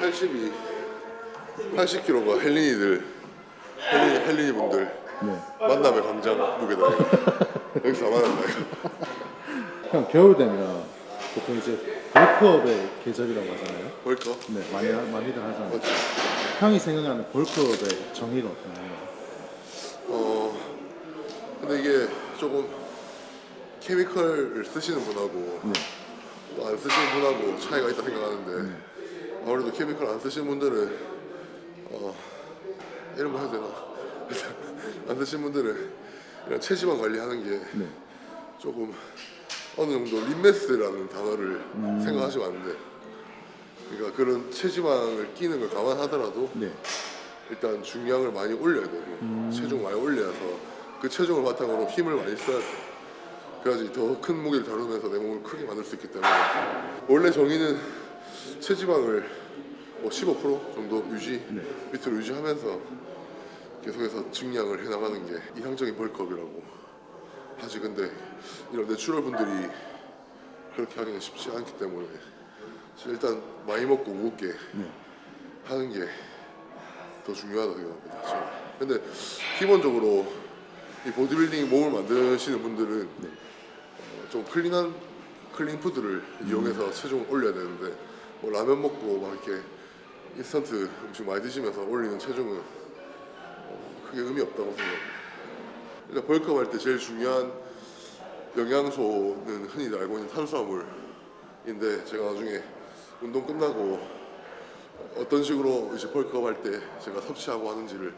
80이 80kg가 헬린이 분들 네. 만남의 광장 무게다 이거. 여기서 안 만난다 이거. 형 겨울 되면 보통 이제 벌크업의 계절이라고 하잖아요. 벌써? 네, 많이들 하잖아요. 맞지? 형이 생각하는 벌크업의 정의가 어떤가요? 근데 이게 조금 케미컬을 쓰시는 분하고 네. 또 안 쓰시는 분하고 차이가 있다 생각하는데 아무래도 케미컬 안 쓰시는 분들은 이런 거 해도 되나? 안 쓰시는 분들은 이런 체지방 관리하는 게 네. 조금 어느 정도 림매스라는 단어를 생각하시면 안 돼. 그러니까 그런 체지방을 끼는 걸 감안하더라도 네. 일단 중량을 많이 올려야 되고 체중을 많이 올려서 그 체중을 바탕으로 힘을 많이 써야 돼. 그래야지 더 큰 무게를 다루면서 내 몸을 크게 만들 수 있기 때문에 원래 정의는 체지방을 뭐 15% 정도 유지 밑으로 유지하면서 계속해서 증량을 해나가는 게 이상적인 벌크업이라고 하지. 근데 이런 내추럴 분들이 그렇게 하기는 쉽지 않기 때문에 일단 많이 먹고 무겁게 하는 게 더 중요하다고 생각합니다. 저는. 근데 기본적으로 이 보디빌딩 몸을 만드시는 분들은 좀 클린 푸드를 이용해서 체중을 올려야 되는데 뭐 라면 먹고 막 이렇게 인스턴트 음식 많이 드시면서 올리는 체중은 크게 의미 없다고 생각합니다. 일단 벌크업 할 때 제일 중요한 영양소는 흔히들 알고 있는 탄수화물인데 제가 나중에 운동 끝나고 어떤 식으로 이제 벌크업 할 때 제가 섭취하고 하는지를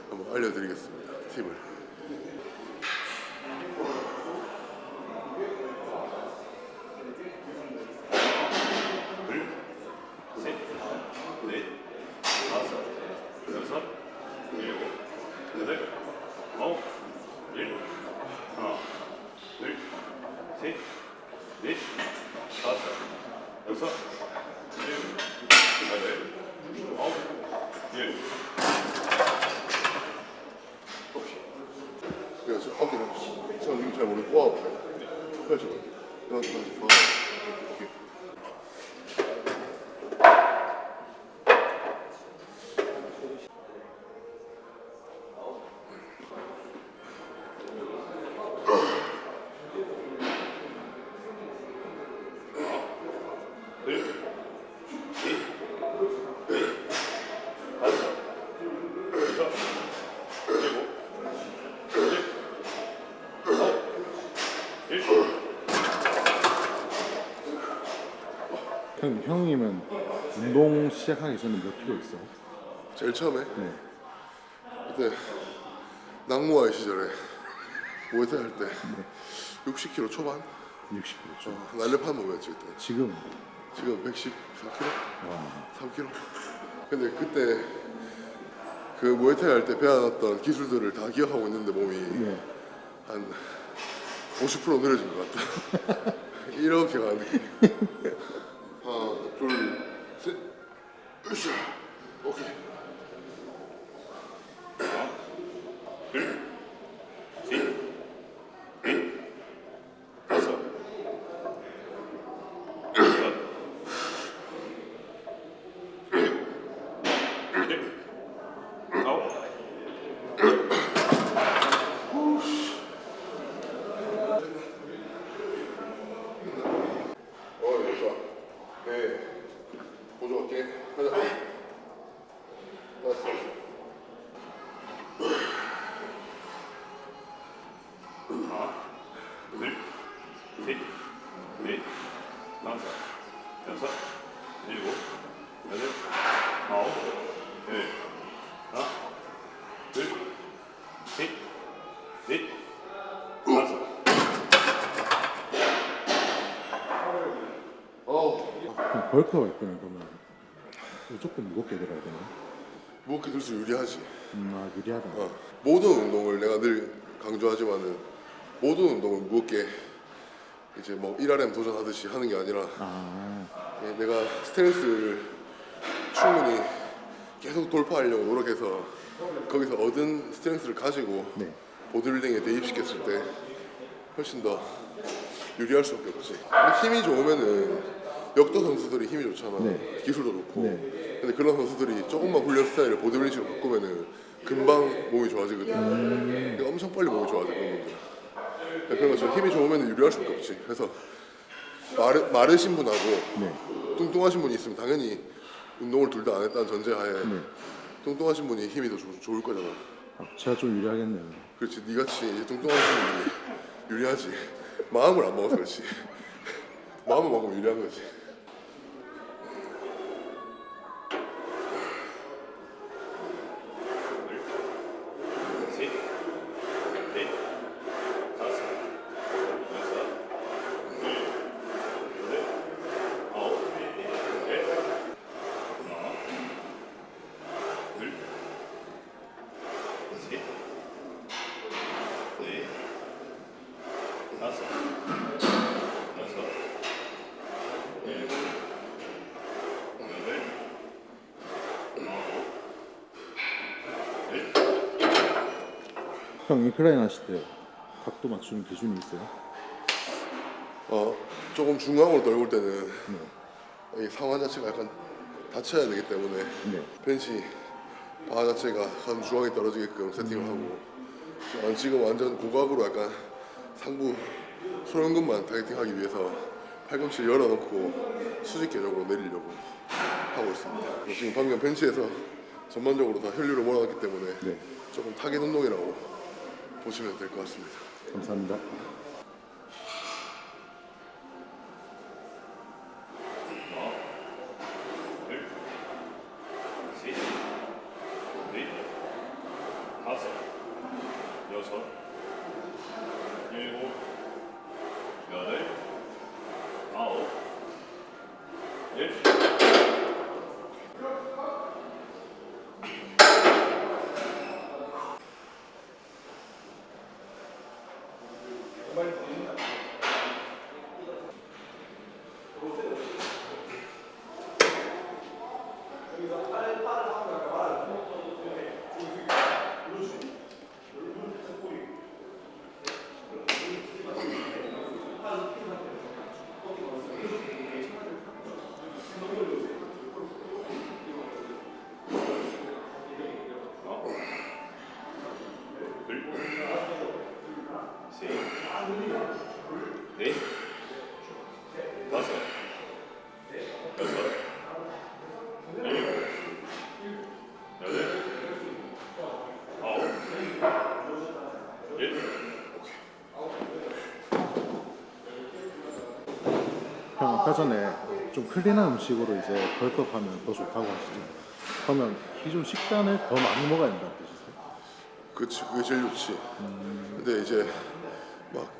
한번 알려드리겠습니다. 팁을. 그래서 어깨를 제가 지금 잘 모르겠고 꼬아볼게요. 펼쳐. 이렇게 오케이. 형님은 운동 시작하기 전에 몇 킬로 있어요? 제일 처음에 네. 그때 낙무와의 시절에 모에타 할때 60kg 초반 60킬로. 날렵한 몸이었지 그때. 지금 지금 114kg? 와. 3kg? 근데 그때 그 모에타이 할 때 배워놨던 기술들을 다 기억하고 있는데 몸이 네. 한 50% 느려진 것 같다. 이렇게 가는 느낌. 하나, 둘, 셋, 으쌰. 오케이. 벌크업 할 때는 그러면 무조건 무겁게 들어야 되나요? 무겁게 들수록 유리하지. 아 유리하다. 모든 운동을 내가 늘 강조하지만은 모든 운동을 무겁게 이제 뭐 1RM 도전하듯이 하는 게 아니라 내가 스트렝스를 충분히 계속 돌파하려고 노력해서 거기서 얻은 스트렝스를 가지고 네. 보디빌딩에 대입시켰을 때 훨씬 더 유리할 수밖에 없지. 근데 힘이 좋으면은 역도 선수들이 힘이 좋잖아. 네. 기술도 좋고. 네. 근데 그런 선수들이 조금만 훈련 스타일을 보디빌딩으로 바꾸면은 금방 몸이 좋아지거든. 그러니까 엄청 빨리 몸이 좋아져 그런 분들. 그런 것처럼 힘이 좋으면 유리할 수밖에 없지. 그래서 마르신 분하고 네. 뚱뚱하신 분이 있으면 당연히 운동을 둘 다 안 했다는 전제하에 네. 뚱뚱하신 분이 힘이 더 좋을 거잖아. 제가 좀 유리하겠네요. 그렇지. 니같이 이제 뚱뚱하신 분이 유리하지. 마음을 안 먹어서 그렇지. 마음을 먹으면 유리한 거지. 셋, 넷, 다섯, 여섯, 여덟, 아홉, 열, 하나, 둘, 셋, 넷, 다섯, 여섯, 일곱, 여덟, 아홉, 열. 형 인클라인 하실 때 각도 맞추는 기준이 있어요? 조금 중앙으로 떨굴 때는 이 상완 자체가 약간 닫혀야 되기 때문에 네. 벤치 바 자체가 한 중앙에 떨어지게끔 세팅을 하고 지금 완전 고각으로 약간 상부 소형근만 타겟팅하기 위해서 팔꿈치 열어놓고 수직 궤적으로 내리려고 하고 있습니다. 지금 방금 벤치에서 전반적으로 다 혈류를 몰아놨기 때문에 네. 조금 타겟 운동이라고 보시면 될 것 같습니다. 감사합니다. 셋, 넷, 다섯, 여섯, 일곱, 여덟, 아홉, 열. 둘, 셋, 넷, 다섯, 여섯, 일곱, 여덟, 아홉, 열. 형 아까 전에 좀 클린한 음식으로 이제 벌크업 하면 더 좋다고 하시죠? 그러면 기존 식단을 더 많이 먹어야 된다는 뜻이세요? 그치, 그게 제일 좋지. 근데 이제 막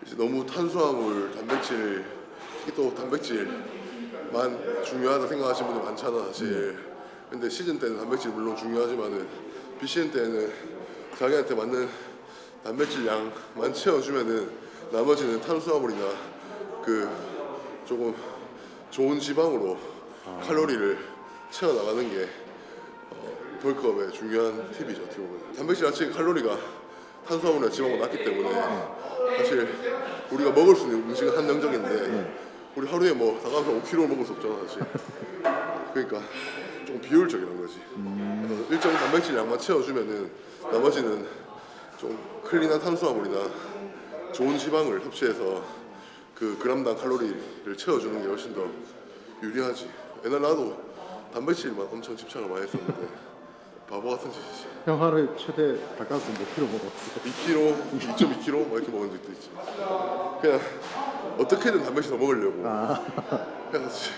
이제 너무 탄수화물, 단백질, 특히 또 단백질만 중요하다 생각하시는 분들 많잖아 사실. 근데 시즌 때는 단백질 물론 중요하지만은 비시즌 때는 자기한테 맞는 단백질 양만 채워주면은 나머지는 탄수화물이나 그 조금 좋은 지방으로 칼로리를 채워 나가는 게 벌크업의 중요한 팁이죠. 어떻게 보면 단백질 자체의 칼로리가 탄수화물이나 지방보다 낮기 때문에 사실 우리가 먹을 수 있는 음식은 한정적인데 우리 하루에 뭐 닭가슴살 5kg 먹을 수 없잖아 사실. 그러니까 좀 비효율적이란 거지. 그래서 일정 단백질 양만 채워주면은 나머지는 좀 클린한 탄수화물이나 좋은 지방을 섭취해서 그 그람당 칼로리를 채워주는 게 훨씬 더 유리하지. 옛날 나도 단백질만 엄청 집착을 많이 했었는데 바보 같은 짓이지. 형 하루에 최대 닭가슴살 몇 킬로 먹었어요? 2kg, 2.2kg 뭐 이렇게 먹은 적도 있지. 그냥 어떻게든 단백질 더 먹으려고 해야지.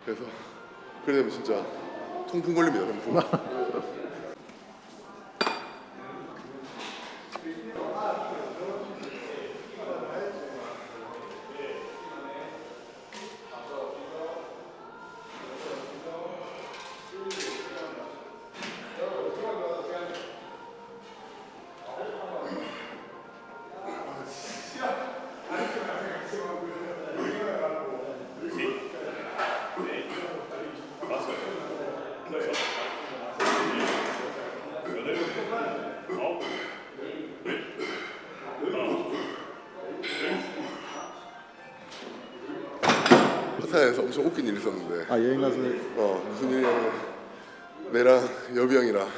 그래서 그러면 진짜 통풍 걸립니다. 통풍. 부산에서 엄청 웃긴 일이 있었는데 여행 가서 무슨 일이냐면 내랑 여비 형이랑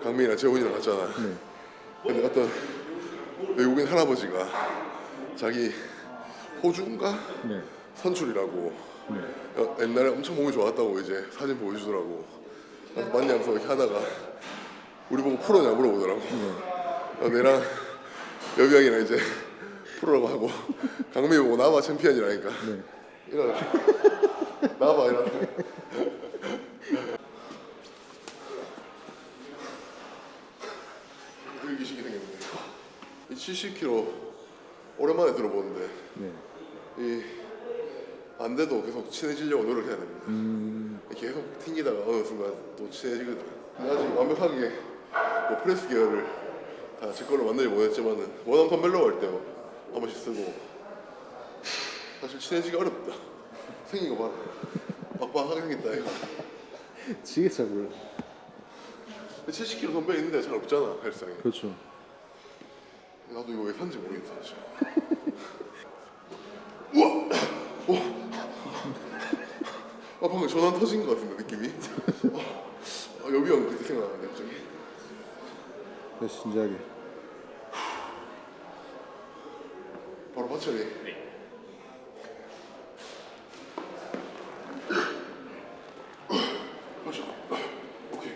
강민이랑 재훈이랑 갔잖아. 네. 근데 어떤 외국인 할아버지가 자기 호주인가 네. 선출이라고 네. 옛날에 엄청 몸이 좋았다고 이제 사진 보여주더라고. 그래서 맞냐면서 이렇게 하다가 우리 보고 프로냐 물어보더라고. 내랑 여비 형이랑 이제 프로라고 하고 강민이 보고 나봐 챔피언이라니까. 네. 이러다 나봐 이러다 그 기식이 생겼는데 이 70kg 오랜만에 들어보는데 네. 이 안 돼도 계속 친해지려고 노력해야 됩니다. 계속 튕기다가 어느 순간 또 친해지거든. 근데 아직 완벽하게 뭐 프레스 계열을 다 제 걸로 만들지 못했지만은 원암 덤벨로 할 때 한 번씩 쓰고 사실 친해지기 어렵다. 생긴 거 봐라. 빡빡하게 생겼다 이거. 지게 잘 몰라. 70kg 덤벨 있는데 잘 없잖아 헬스장에. 그렇죠. 나도 이거 왜 산지 모르겠어 사실. 우와! 와! 방금 전화 터진 것 같은데 느낌이. 여비 형 그때 생각나는데 갑자기. 네, 진지하게. 바로 받쳐리. 맞아. 오케이.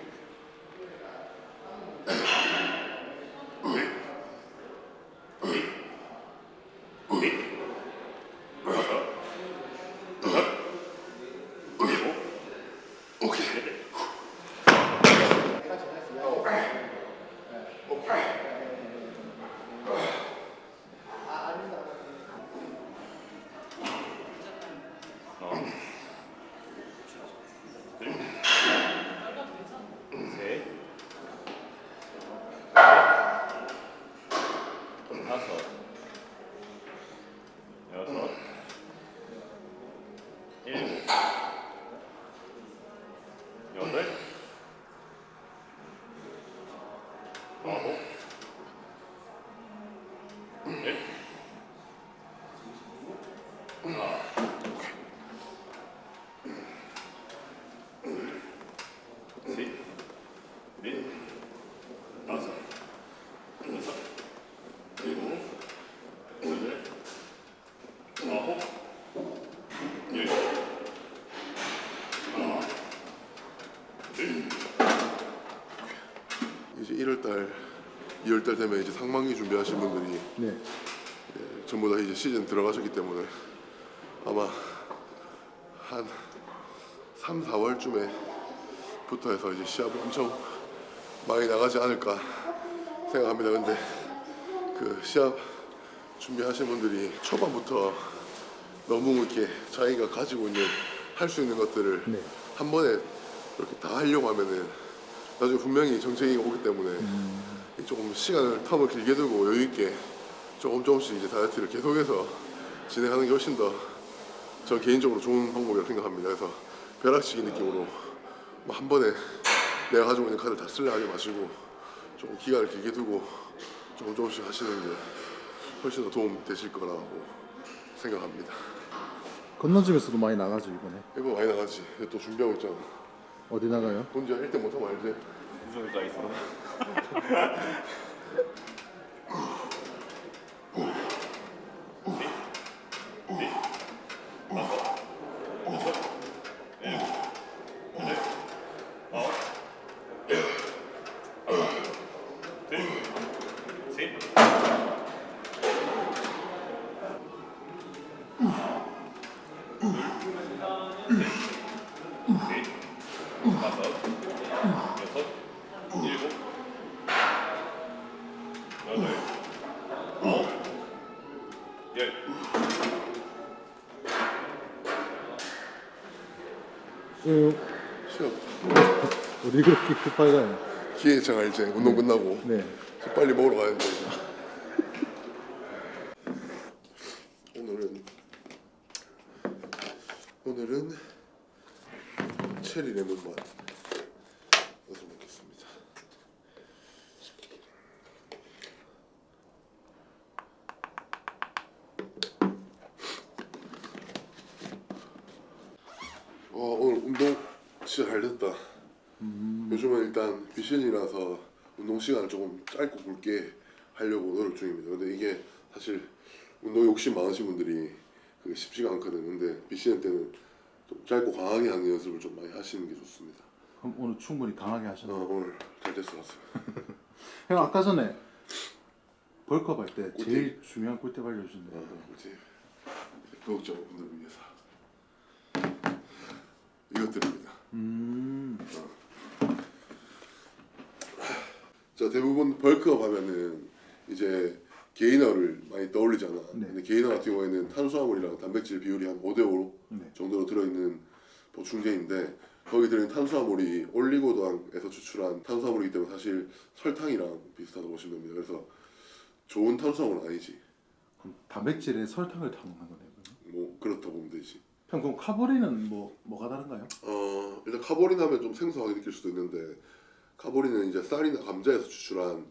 셋, 다섯, 여섯, 일곱, 여덟, 아홉, 열, 셋, 넷, 다섯, 여섯, 일곱, 여덟, 아홉, 열, 이제 1월달, 2월달 되면 이제 상반기 준비하신 분들이 네. 전부 다 이제 시즌 들어가셨기 때문에 아마 한 3, 4월쯤에부터 해서 이제 시합이 엄청 많이 나가지 않을까 생각합니다. 근데 그 시합 준비하신 분들이 초반부터 너무 이렇게 자기가 가지고 있는 할 수 있는 것들을 네. 한 번에 이렇게 다 하려고 하면은 나중에 분명히 정체기 오기 때문에 조금 시간을 텀을 길게 두고 여유 있게 조금씩 이제 다이어트를 계속해서 진행하는 게 훨씬 더 저 개인적으로 좋은 방법이라고 생각합니다. 그래서 벼락치기 느낌으로 뭐 한 번에 내가 가지고 있는 카드를 다 쓸려 하지 마시고 조금 기간을 길게 두고 조금씩 하시는 게 훨씬 더 도움 되실 거라고 생각합니다. 건너집에서도 많이 나가죠 이번에. 이거 많이 나가지. 또 준비하고 있잖아. 어디 나가요? 혼자 1등 못하면 알지? 우승자 있어. 다섯, 여섯, 일곱, 여덟, 아홉, 열. 시합 어디 그렇게 급하가요? 기회장 알지? 운동 끝나고 네. 빨리 먹으러 가야는데 오늘은 체리 레몬 맛 넣어서 먹겠습니다. 오늘 운동 진짜 잘 됐다. 요즘은 일단 비신이라서 운동 시간을 조금 짧고 굵게 하려고 노력 중입니다. 근데 이게 사실 운동 욕심 많으신 분들이 그게 쉽지가 않거든. 근데 비신 때는 좀 짧고 강하게 하는 연습을 좀 많이 하시는 게 좋습니다. 그럼 오늘 충분히 강하게 하셨나요? 오늘 잘 됐어 같습니다. 형 아까 전에 벌크업 할 때 꿀팁. 제일 중요한 꿀팁 알려주셨는데 그렇지. 구독자분들 위해서 이것들입니다. 자, 대부분 벌크업 하면은 이제 게이너를 많이 떠올리잖아. 네. 근데 게이너 같은 경우에는 탄수화물이랑 단백질 비율이 한 5대5 네. 정도로 들어있는 보충제인데 거기 들어있는 탄수화물이 올리고당에서 추출한 탄수화물이기 때문에 사실 설탕이랑 비슷하다고 보시면 됩니다. 그래서 좋은 탄수화물은 아니지. 그럼 단백질에 설탕을 다 먹는 거네요. 그러면? 뭐 그렇다 보면 되지. 형 그럼 카보리는 뭐가 다른가요? 일단 카보린 하면 좀 생소하게 느낄 수도 있는데 카보린은 이제 쌀이나 감자에서 추출한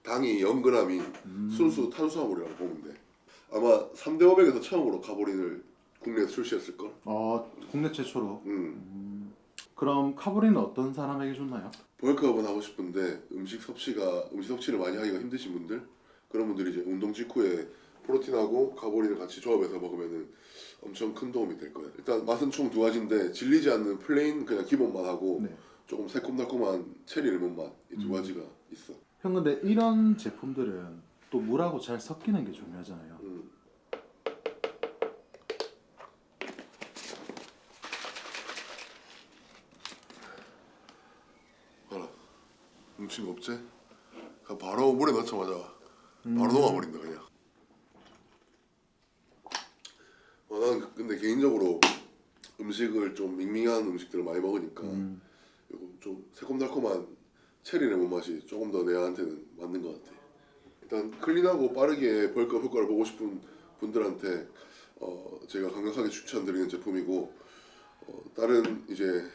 당이 0g이 순수 탄수화물이라고 보면 돼. 아마 3대 500에서 처음으로 카보린을 국내에서 출시했을걸? 국내 최초로. 그럼 카보리는 어떤 사람에게 좋나요? 벌크업은 하고 싶은데 음식 섭취를 많이 하기가 힘드신 분들, 그런 분들이 이제 운동 직후에 프로틴하고 카보린을 같이 조합해서 먹으면은 엄청 큰 도움이 될 거예요. 일단 맛은 총 두 가지인데 질리지 않는 플레인 그냥 기본 맛하고 네. 조금 새콤달콤한 체리 레몬 맛 이 두 가지가 있어. 형 근데 이런 제품들은 또 물하고 잘 섞이는 게 중요하잖아요. 봐라, 뭉친 거 없지? 바로 물에 넣자마자 바로 녹아버린다 그냥. 나는 근데 개인적으로 음식을 좀 밍밍한 음식들을 많이 먹으니까 요거 좀 새콤달콤한 체리 레몬 맛이 조금 더 내한테는 맞는 것 같아. 일단 클린하고 빠르게 벌크업 효과를 보고 싶은 분들한테 제가 강력하게 추천드리는 제품이고, 다른 이제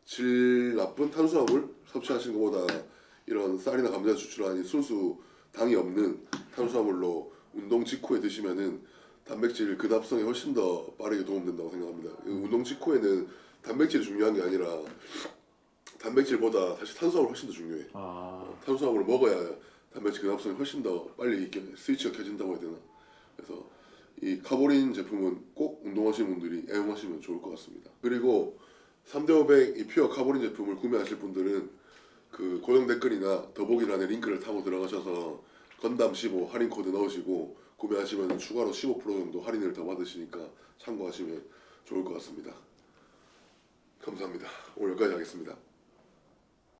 질 나쁜 탄수화물 섭취하시는 것보다 이런 쌀이나 감자 추출한 이 순수 당이 없는 탄수화물로 운동 직후에 드시면은 단백질 근합성에 훨씬 더 빠르게 도움된다고 생각합니다. 운동 직후에는 단백질이 중요한 게 아니라 단백질보다 사실 탄수화물이 훨씬 더 중요해. 탄수화물을 먹어야 단백질 근합성이 훨씬 더 빨리 이렇게 스위치가 켜진다고 해야 되나. 그래서 이 카보린 제품은 꼭 운동하시는 분들이 애용하시면 좋을 것 같습니다. 그리고 3대 500 이 퓨어 카보린 제품을 구매하실 분들은 그 고정 댓글이나 더보기란에 링크를 타고 들어가셔서 건담 15 할인 코드 넣으시고 구매하시면 추가로 15% 정도 할인을 더 받으시니까 참고하시면 좋을 것 같습니다. 감사합니다. 오늘 여기까지 하겠습니다.